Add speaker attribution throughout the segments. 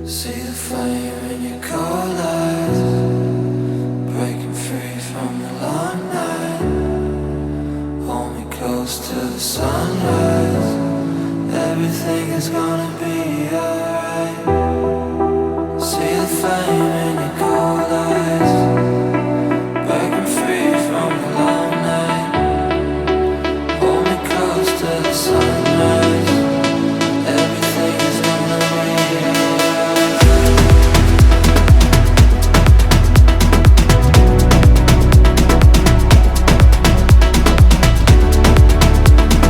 Speaker 1: See the flame in your cold eyes, breaking free from the long night. Hold me close to the sunrise. Everything is gonna be alright. See the flame in your cold eyes, breaking free from the long night. Hold me close to the sunrise. Everything is gonna be alright.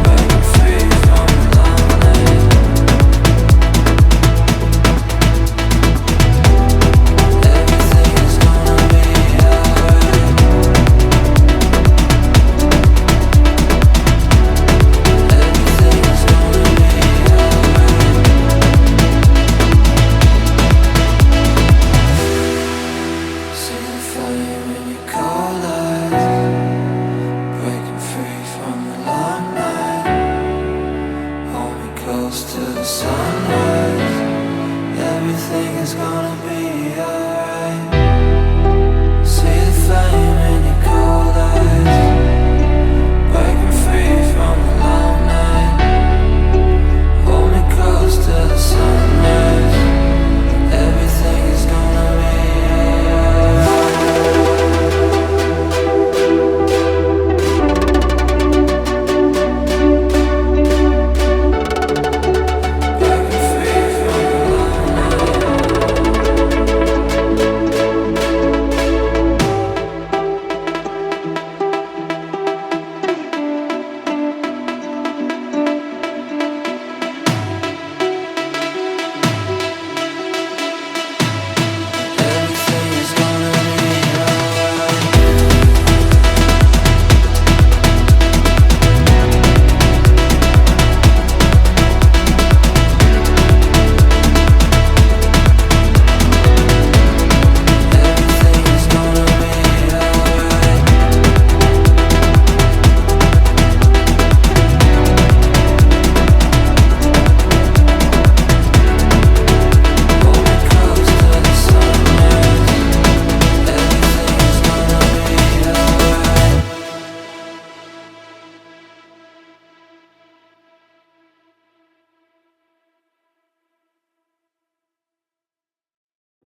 Speaker 1: Breaking free from the long night. Everything is gonna be alright. Everything is gonna be alright. See the flame in your cold eyes, breaking free from the long night. Hold me close to the sunrise. Everything is gonna be alright.